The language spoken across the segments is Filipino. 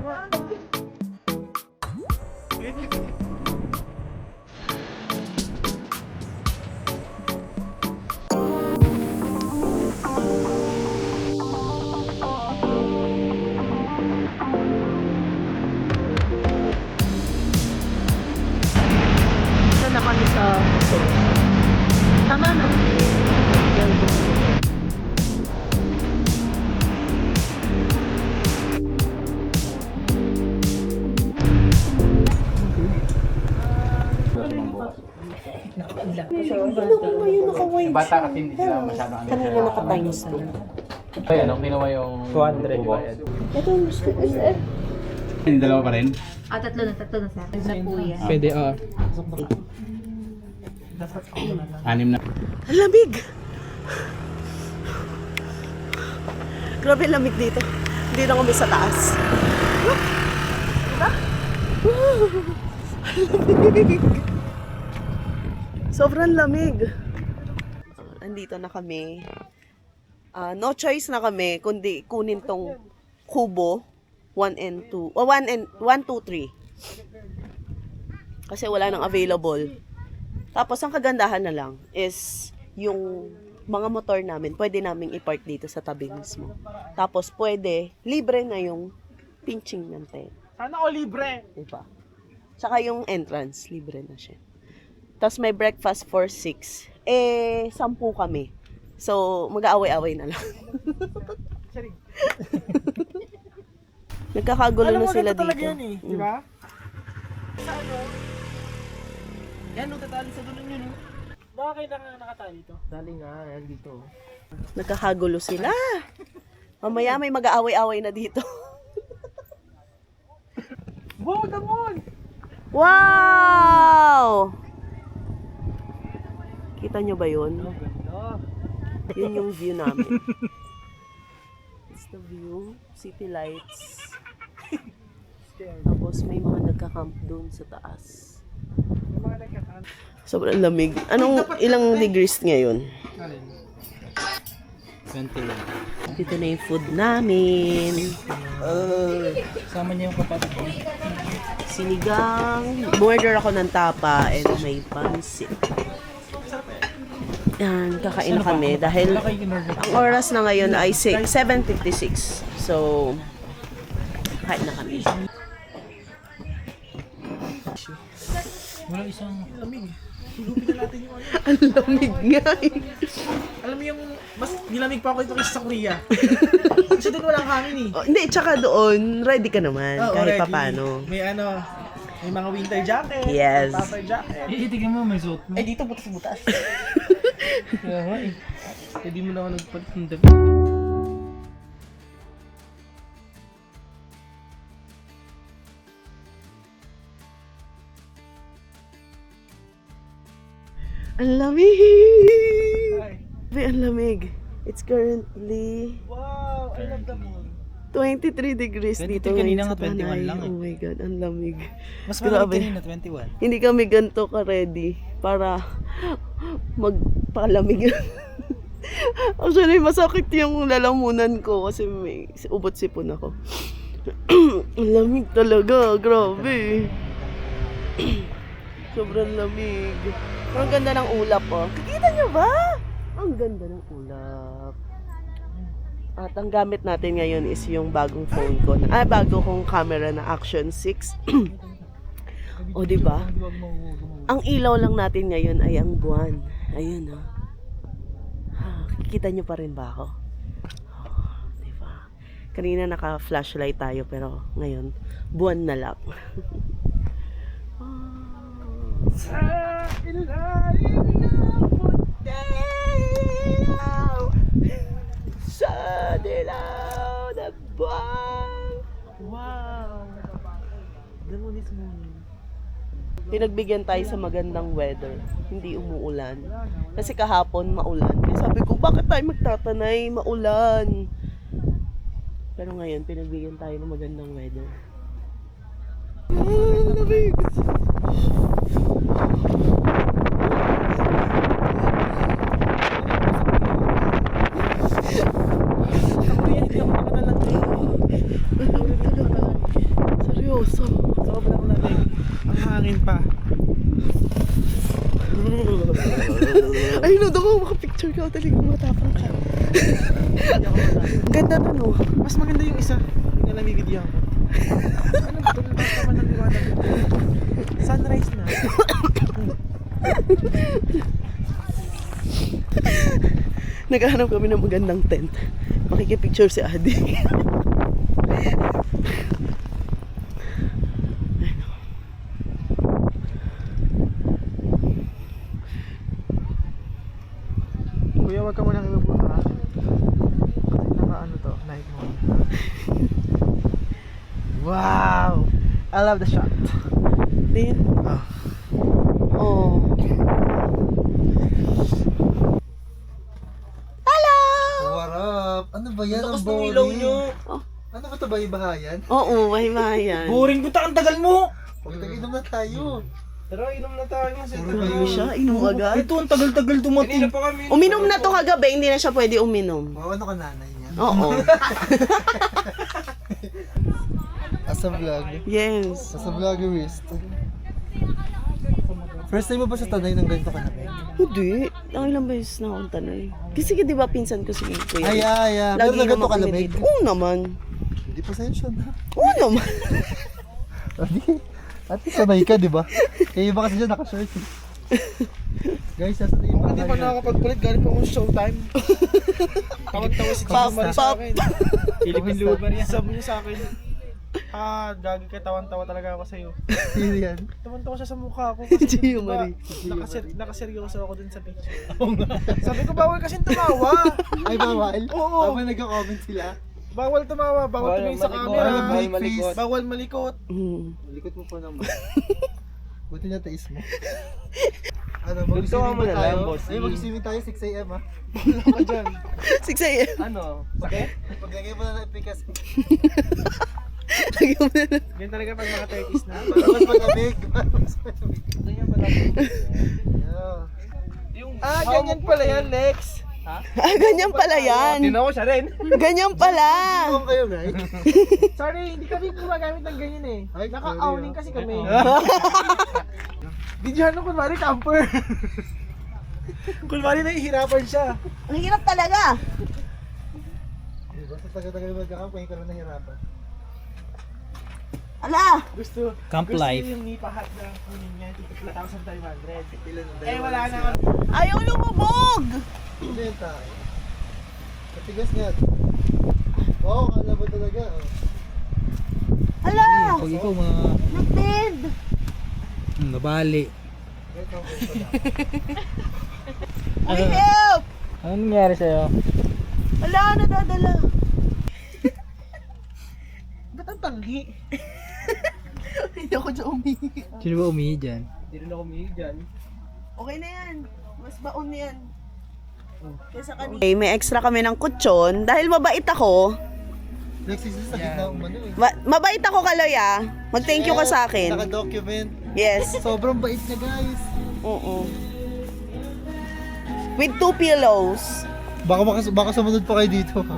Na kami sa tama na. Bata kasi hindi sila masyadong ano. Kanina naka-times to. Ay, ano, kinuha yung 200 bayad. Ito yung gusto ko. Yung dalawa pa rin? Tatlo na sa akin. Na po yan. Pwede, Anim na. Ang lamig! Grabe ang lamig dito. Hindi na kami sa taas. Diba? Lamig! Sobrang lamig. Andito na kami. No choice na kami kundi kunin tong kubo 1 and 2. 1, 2, 3. Kasi wala nang available. Tapos ang kagandahan na lang is yung mga motor namin, pwede naming i-park dito sa tabi mismo. Tapos pwede, libre na yung pinching ng tent. Sana o libre! Diba? Tsaka yung entrance, libre na siya. Tapos may breakfast for 6. 10 kami. So, mag-aaway-aaway na lang. Nagkakagulo na sila dito. Alam mo, talaga yan eh, di ba? Sa ano? Yan, nung tatali sa dulo nyo, no? Baka kailangan nakatali ito? Dali nga, yan dito. Nagkakagulo sila. Mamaya may mag-aaway-aaway na dito. Wow, damon! Wow! Kita nyo ba yun? Ganda. Yun yung view namin. It's the view. City lights. Tapos may mga nagka-camp doon sa taas. Sobrang lamig. Ilang degrees ngayon? 21. Dito na yung food namin. Sama niya yung kapatid ko. Sinigang. Border ako ng tapa and may pansit. Yan, kakain na kami dahil ang oras na ngayon ay 7:56. So, kain na kami. Walang isang Lamig. Sulupin na natin yung ano. Ang lamig nga eh. Alam mo yung, mas nilamig pa ako ito kaysa sa Korea. Kasi doon walang hangin eh. Oh, hindi, tsaka doon, ready ka naman. Oh, kahit already. papano. May ano, may mga winter jacket. Yes. May puffer jacket. tignan mo, may suot mo. Eh dito butas-butas. Kaya nga eh. Hindi mo na ako nagpalit ng damit. Ang lamig! Ay. Ang lamig. It's currently Wow, I love the moon. 23 degrees 23 dito kanina ngayon sa nga, 21 Tanay. lang eh. Oh my God, ang lamig. Mas Grabe. kanina, 21. Hindi kami ganito ka-ready para magpalamig. Actually, masakit yung lalamunan ko kasi may ubot sipon ako. Ang lamig talaga, grabe. Sobrang lamig. Pero ang ganda ng ulap, oh. Kikita nyo ba? Ang ganda ng ulap. At ang gamit natin ngayon is yung bagong phone ko. Bago kong camera na Action 6. O, diba? Ang ilaw lang natin ngayon ay ang buwan. Ayun, oh. Kikita nyo pa rin ba ako? Oh, diba? Kanina naka-flashlight tayo pero ngayon, buwan na lang. Sa ilalim ng puti. Sa dilaw na buwan. Wow. The moon is moon. Pinagbigyan tayo sa magandang weather. Hindi umuulan. Kasi kahapon maulan. Kaya sabi ko, bakit tayo magtatanay? Maulan. Pero ngayon, pinagbigyan tayo ng magandang weather. Lamig! Sa Korea, hindi ako nakatalag. Sobrang lamig. Ang hangin pa. Ay, no, doon ako makapicture ka. Talagang matapang ka. Ganda na, no? Mas maganda yung isa. Yung na nabibidyohan ko. Ano ba? Tulad naman ng liwanag. Sunrise na. Naghahanap kami ng magandang tent. Makikipicture si Adi. Kuya, wag ka muna kinubuha. Naka to, night mode. Wow! I love the shot. Din. Ah. Oh. Hello! What up? Ano ba yan? Lakas Ang ng boring. ilaw nyo. Ano ba ito ba? Ibahayan? Oo, mahimayan. Boring puta, ang tagal mo! Huwag nag-inom na tayo. Tara, inom na tayo. Grabe siya, inom agad. Ito, ang tagal-tagal dumating. Pa kami. Uminom na to kagabi, hindi na siya pwede uminom. Ano ka nanay niya? Oo. Asa vlog. Yes. Asa vloggerist. First time mo ba sa Tanay ng ganito ka na? Hindi. Ang ilang beses na akong tanay. Kasi di ba pinsan ko si Kuya? Ay. Pero Lagi na ganito naman ka kami lamig? dito. Oo naman. Hindi pasensya na. Oo naman. At sanay ka, di ba? Kaya iba kasi dyan naka-shirt. Guys, nasa tayo yung Hindi pa nakakapagpalit, galing pa akong showtime. Tawag-tawa si Chico Marie sa akin. Philippine Luber yan. Sabi niya sa akin, gagi ka, tawan-tawa talaga ako sa'yo. Sino yan? Tawan-tawa siya sa mukha ko. Gio Marie. Nakaseryoso ako dun sa picture. Sabi ko, bawal kasing tumawa. Ay, bawal? Oo. Habang nagka-comment sila. Bawal tumawa, bawal tumingin sa camera. Bawal malikot. Bawal malikot. Likot mo pa naman. Buti na tais mo. Ano, Gusto mo na lang, boss. Ay, mag-swimming tayo 6 a.m. ha? Wala ka dyan. 6 a.m. Ano? Okay? Paglagay mo na ng epikas. Lagyan mo na lang. Ganyan talaga pag mga 30s na. Para mas malamig. Para mas malamig. Ganyan pala. Yeah. Ganyan pala yan, Lex. Ganyan pala yan. Tinawa siya rin. Ganyan pala. Ano kayo, guys? Sorry, hindi kami gumagamit ng ganyan eh. Ay, Naka-owning sorry, kasi kami. Bidyahan nung kunwari camper. Kunwari nahihirapan siya. Ang hirap talaga. Diba? Sa tagal-tagal magkakamp, ngayon ka lang nahirapan. Ala. Gusto yung nipahat na kunin niya, 2,500. Eh wala na. Ayaw lumubog. Ano yan tayo? Katigas nga. Oo, kala mo talaga. Oh. Ala. Pag ikaw Nag-bend. nabali. Wait, wait pala. Ay, help. Ano nangyari sa'yo? Ala, nadadala. Ba't ang tanghi? Hindi ako dyan umihi. Sino ba umihi dyan? Hindi rin ako umihi dyan. Okay na yan. Mas baon na yan. Kaysa kanina. Okay, may extra kami ng kutsyon. Dahil mabait ako. Lexis, sa gitna umano eh. Mabait ako, Kaloy ah. Mag-thank you ka sa akin. Naka-document. Yes. Sobrang bait niya, guys. Oo. With 2 pillows. Baka sumunod pa kayo dito. Ha?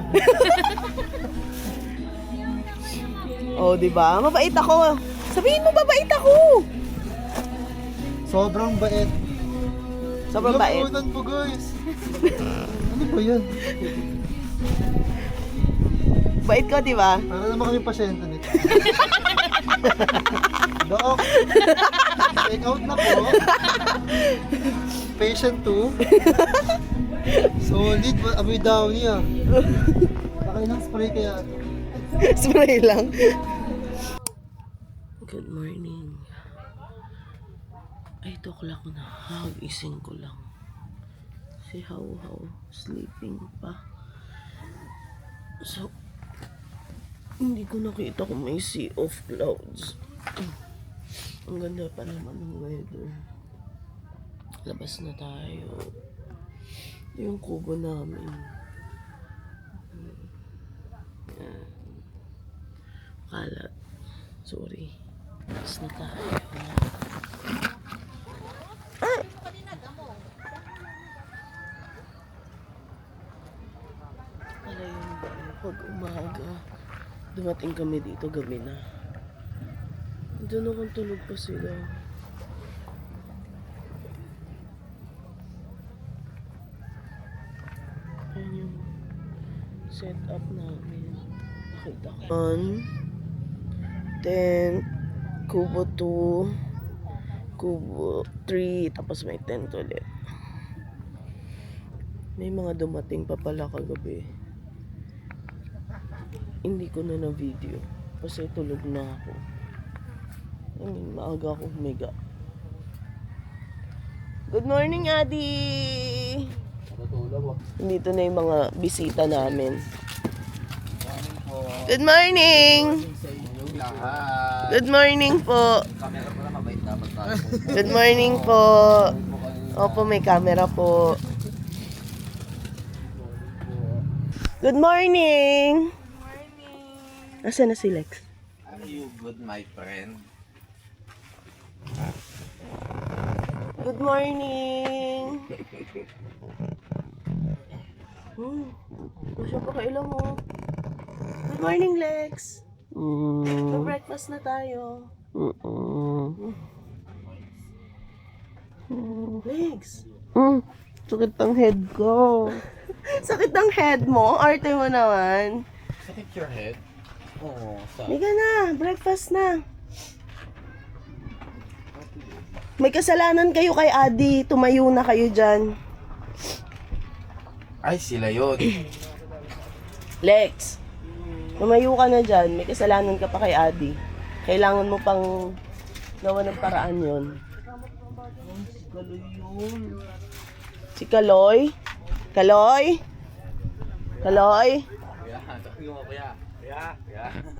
Oh, di ba? Mabait ako. Sabihin mo, mabait ako. Sobrang bait. Sobrang bait. Lapunan po, guys. Ano ba yan? Bait ko, di ba? Para naman kami pasyente nito. Doc, take out na po. Patient 2. Solid, amoy daw niya. Laki ng spray kaya. Spray lang. Good morning. 8 o'clock na. Gising ko lang. Si How sleeping pa. So, hindi ko nakita kung may sea of clouds. Ang ganda pa naman ng weather. Labas na tayo. Yung kubo namin. Yan. Kalat. Sorry. Labas na tayo. Pag umaga, dumating kami dito, gabi na. Doon akong tulog pa sila. Ayan yung setup namin. Nakita ko. 1, then kubo 2, kubo 3, tapos may tent ulit. May mga dumating pa pala kagabi. Hindi ko na na-video kasi tulog na ako. Maaga ako humiga. Good morning, Adi! Dito na yung mga bisita namin. Good morning! Good morning po! Good morning po! Opo, may camera po. Good morning! Nasaan na si Lex? Are you good, my friend? Good morning! Masya pa kailan mo. Good morning, Lex! Breakfast na tayo. Lex! Sakit ang head ko. Sakit ang head mo? Arte mo naman. Sakit your head? Oo, Liga na, breakfast na. May kasalanan kayo kay Adi. Tumayo na kayo dyan. Ay, sila yun. Lex, tumayo ka na dyan. May kasalanan ka pa kay Adi. Kailangan mo pang gawa ng paraan yun. Si Kaloy? Kaloy? Kaloy?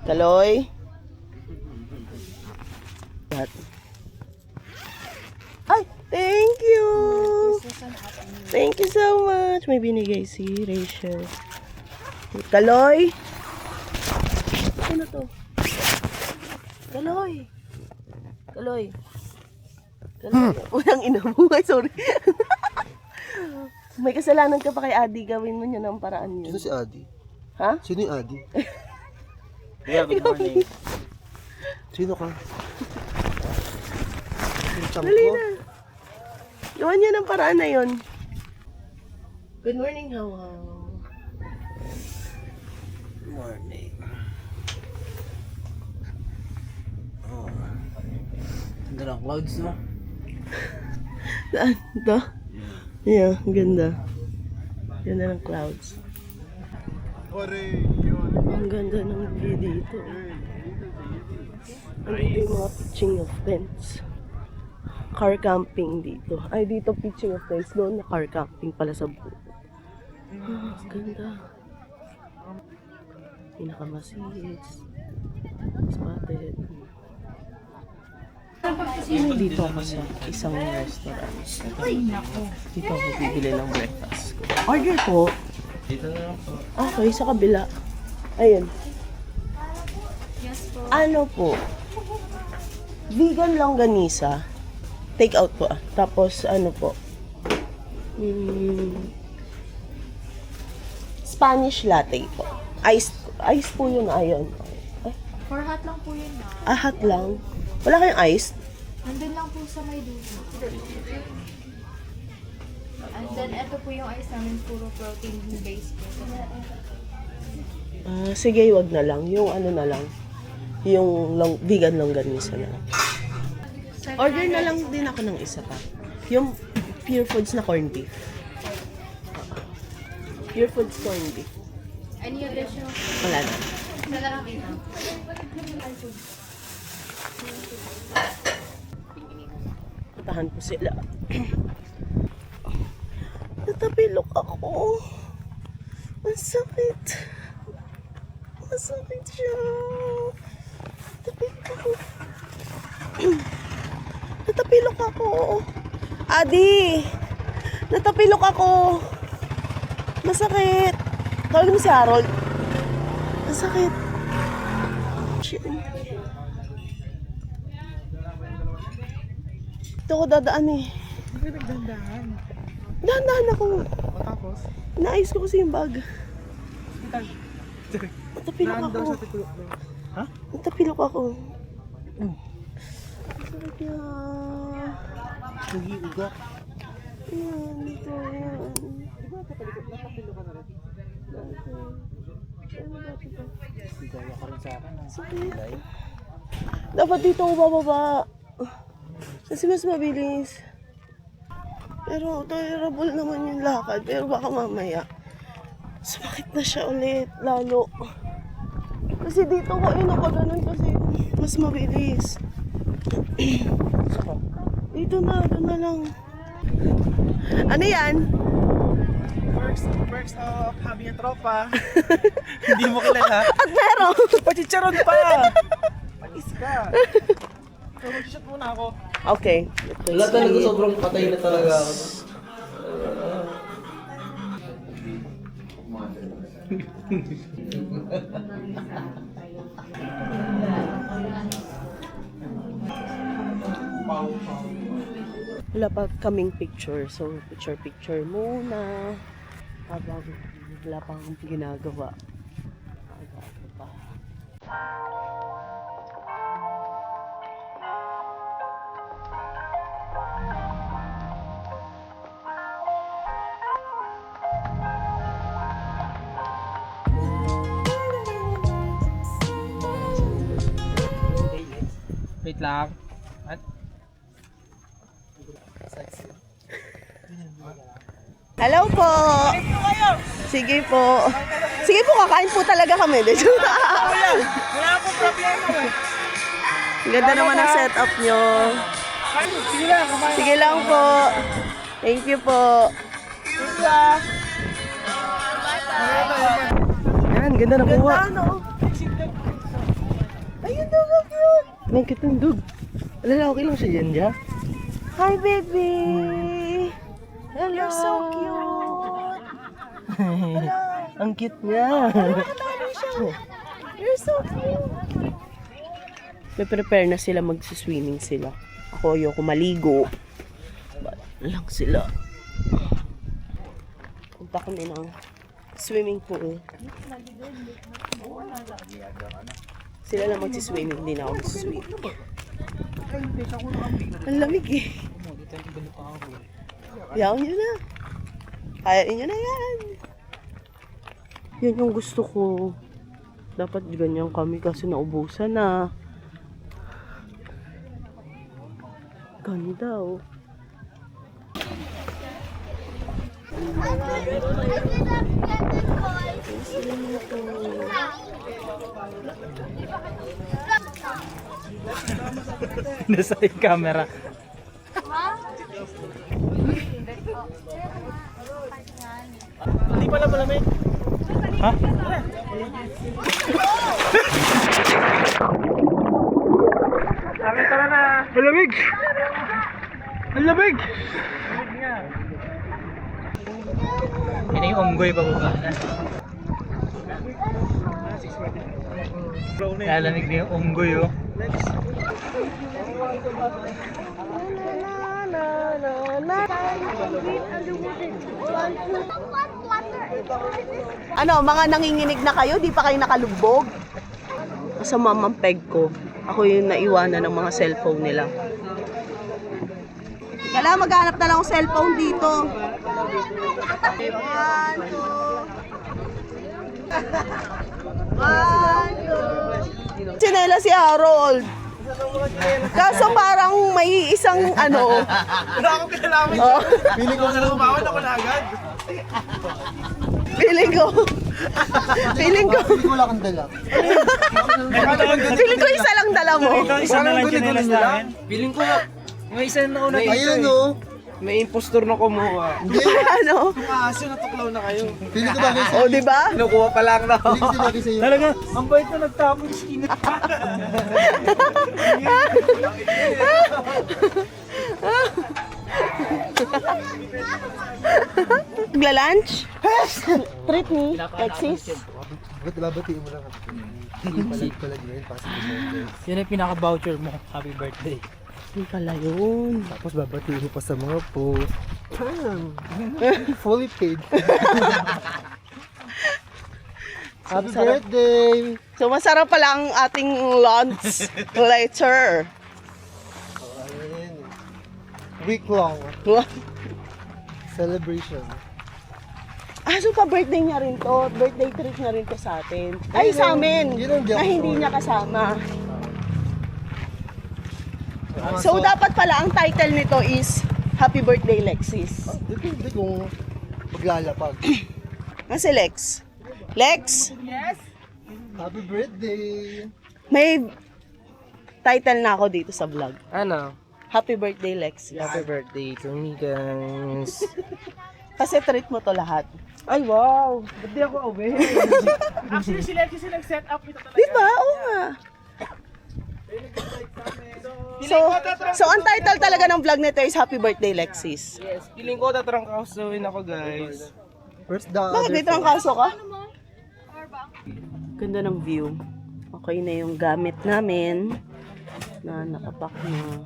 Kaloy? Ay, thank you! Thank you so much! May binigay si Rachel. Kaloy? Ano to? Kaloy? Kaloy? Kaloy? Walang ina mo. Ay, sorry. May kasalanan ka pa kay Adi. Gawin mo niya ng paraan yun. Sino si Adi? Ha? Sino yung Adi? Yeah, good morning. Sino ka? Dali na. Gawan niya ng paraan na yun. Good morning, Hawa. Good morning. Oh. Ganda ng clouds, no? Saan? Ito? Yeah, ang ganda. Ganda ng clouds. Ang ganda ng view dito. Andito yung mga pitching of tents. Car camping dito. Ay, dito pitching of tents. Doon na car camping pala sa buo. Ang ganda. Pinakamasis. Spotted. Dito ako sa isang restaurant. Dito ako bibili ng breakfast ko. Order po. Okay, sa kabila. Ayun. Ano po? Vegan longganisa. Take out po ah. Tapos ano po? Spanish latte po. Ice po yun. Ayun. Ay, For hot lang po yun na. hot lang. Wala kayong ice? Nandun lang po sa may dulo. And then, ito po yung ice namin, puro protein base po. Sige, wag na lang. Yung ano na lang. Yung vegan longganisa na lang. Order na lang din ako ng isa pa. Yung Pure Foods na corned beef. Pure Foods corned beef. Any additional? Wala na. Wala lang ito. Puntahan ko sila. Natapilok ako. Ang sakit. Masakit siya. Natapilok ako. Natapilok ako. Adi! Natapilok ako. Masakit. Tawag mo si Harold. Masakit. Shit. Ito ako dadaan eh. Hindi nagdandahan. Dahan-dahan ako. Matapos, Naayos ko kasi yung bag. Natapilok naan daw ako. sa titulok daw. Natapilok ako. Sarap yan. Nag-iugat. Ayan, ito yan. Nakapilo ka na rin. Sigaya ka rin sa akin. Sakit. Dapat dito ako bababa. Kasi mas mabilis. Pero tolerable naman yung lakad. Pero baka mamaya, sumakit na siya ulit, lalo. Kasi dito ko ganun kasi mas mabilis. Dito na lang. Ano yan? Perks of having a tropa. Hindi mo kilala. At meron! Pachicharon pa! Patis ka. So, mag-shot muna ako. Okay. Wala talaga, sobrang patay na talaga ako. Wala pa kaming picture. So, picture muna. Habang wala pa akong ginagawa. Agato pa. Wait lang. Hello po! Sige po. Sige po, kakain po talaga kami. Wala akong problema eh. Ganda naman ang setup nyo. Sige lang, kumain. Sige lang po. Thank you po. Yan, ganda na buwa. Ganda, no? Ayun daw, cute. Ang cute ng dog. Alala, okay lang siya dyan, ja? Hi, baby! Hello. You're so cute! Ang cute niya. You're so cute! May prepare na sila, magsiswimming sila. Ako ayoko maligo. Ba't lang sila? Punta kami ng swimming pool. Sila lang magsiswimming, hindi na ako magsiswimming. Ang lamig eh. Yaw nyo na. Kaya nyo na yan. Yan yung gusto ko. Dapat ganyan kami kasi naubusan na. Ganda oh. Nasa yung camera. Hindi pala malamig. Ha? Tara na. Ang lamig! Ang lamig! Yan yung unggoy pa baba na. Lalamig na yung unggoy oh. Ano, mga nanginginig na kayo? Di pa kayo nakalubog? Sa mamang peg ko, ako yung naiwanan ng mga cellphone nila. Kailangan maghanap na lang ng cellphone dito. One, two. Sinela si Harold. Kaso parang may isang ano. Wala akong kinalaman. Oh, Piling ko na lumawan ako na agad. feeling ko. Feeling ko wala kang dala. Feeling ko isa lang dala mo. Isa na lang chinelas namin. Feeling ko, May isa na una dito Ayun eh. oh. may impostor na kumuha. Hindi. Ano? Aso, natuklaw na kayo. Feeling ko bagay O, sa'yo. di ba? Kinukuha pa lang na. Feeling ko bagay sa'yo. Talaga, ang bait na nagtapon sa skin. Magla-lunch? Treat me, Alexis. Ba't babatiin mo lang ako? Palag pala yun, positive birthday. Yan ang pinaka-voucher mo. Happy birthday. Hindi pala yun. Tapos babatiin mo pa sa mga post. Fully paid. Happy birthday! So, masarap pala ang ating lunch later. week-long Wow. celebration. So pa-birthday niya rin to. Birthday treat niya rin to sa atin. Ay, Yun sa ang- amin. yun ang Na hindi Jackson. niya kasama. So, dapat pala ang title nito is Happy Birthday, Lexis. Depende kung maglalapag. Si Lex. Lex, Happy birthday! may title na ako dito sa vlog. Ano? Happy Birthday, Lexis. Happy birthday to me, guys. Kasi treat mo to lahat. Ay, wow! Ba't di ako aware? Actually, si Lexi nag-set up ito talaga. Diba? Oo nga. So ang title talaga ng vlog nito is Happy Birthday, Lexis. Yes, feeling ko tatrangkasuhin ako, guys. Where's the Bakit may other phone? trangkaso ka? Ganda ng view. Okay na yung gamit namin na nakapak na.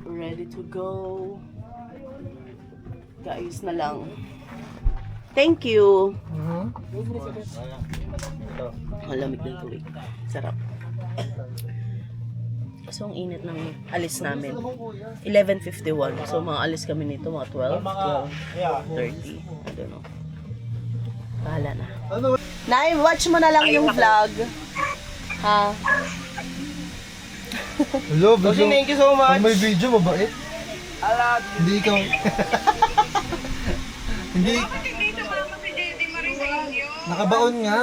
Ready to go. Kaayos na lang. Thank you. Malamig ng tubig. Sarap. So, ang init ng alis namin. 11:51. So, mga alis kami nito, mga 12, 12:30. I don't know. Bahala na. Ano? Nay, watch mo na lang yung vlog. Ha? Hello, Kasi thank you so Pag much. may video, mabait. Alat. Hindi ikaw. Hindi. Nakabaon nga.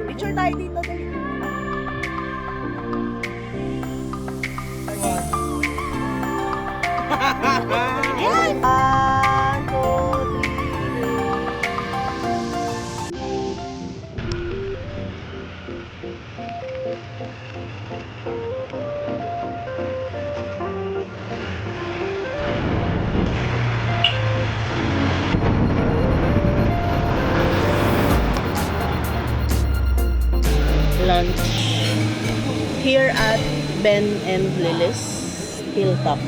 Picture tayo dito. Dali. Yan! 1, 2, 3. Lunch here at Ben and Lilis Hilltop.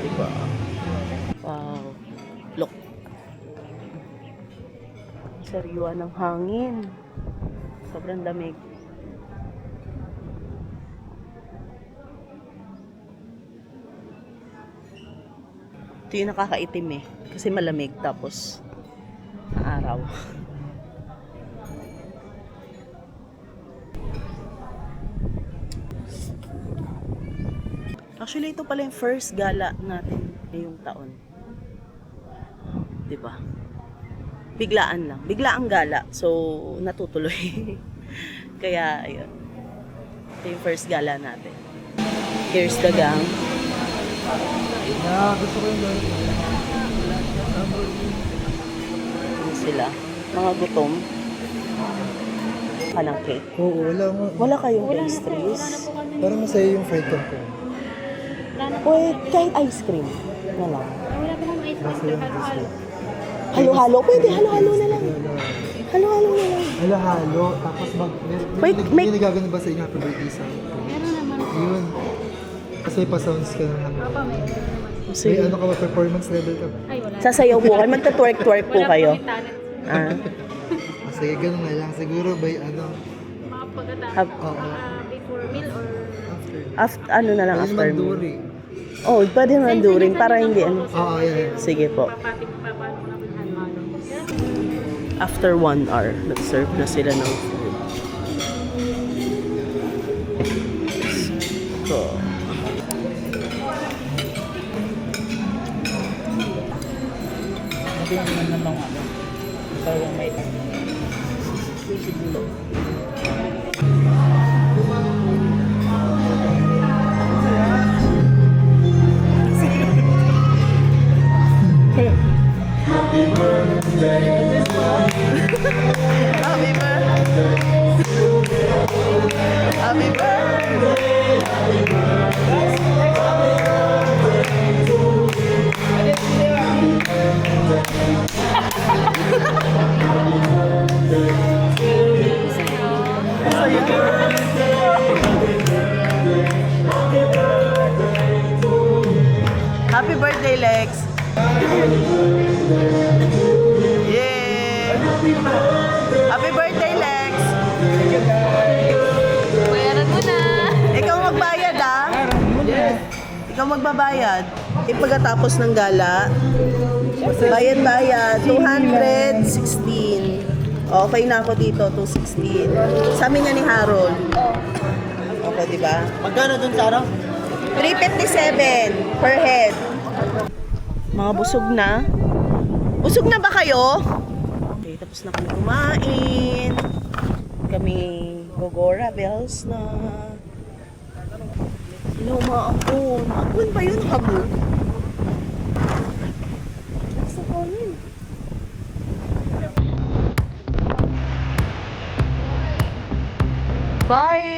Diba? Wow. Look. Sariwa ng hangin. Sobrang lamig. Ito yung nakakaitim eh. Kasi malamig tapos araw. Actually, ito pala yung first gala natin ngayong taon. 'Di ba? Biglaan lang. Biglaang gala. So, natutuloy. Kaya, ayun. Ito yung first gala natin. Here's the gang. Gusto ko yung gano'n. Yun sila. Mga gutom. Ka ng cake. Oo, wala nga. Wala kayong pastries. Parang masaya yung fried corn ko. Pwede, kahit ice cream na lang. Wala pa ng ice cream. Halo-halo. Halo-halo. Pwede, halo-halo na lang. Halo-halo na lang. Halo-halo, tapos Wait, may may- nagagano ba sa inyo happy birthday sa Meron naman. Yun. Kasi may pa-sounds ka ng happy Papa, birthday. meron naman. May Sige. ano ka ba, performance level ka ba? Ay, wala. Sasayaw po kayo. Magta-twerk-twerk po Wala kayo. pa kami talent. Ah. Sige, ganun na lang. Siguro by ano, Mga pagkatapos. oo, Before meal or... after. Ano na lang Pwede after naman meal. duri. Oh, pwede naman during para hindi ano. Oo, yan. Sige po. Papating papaano namin halo-halo. After 1 hour, nag-serve na sila ng food. So, Hindi naman naman ano. Talagang may Happy birthday! Happy birthday! Happy birthday, Lex! Yay! Happy birthday, Lex! Bayaran mo na. Ikaw magbayad, ah? Ikaw magbabayad. Pagkatapos ng gala, bayad-bayad, 216. Okay na ako dito, 216. Sa amin nga ni Harold. Okay, di ba? Magkano dun sa araw? 357 per head. Mga busog na. Busog na ba kayo? Okay, tapos na kami kumain. Kami Gogora Bells na. Hello, maapon. Maapon ba yun? Habog? Nasa kanin. Bye!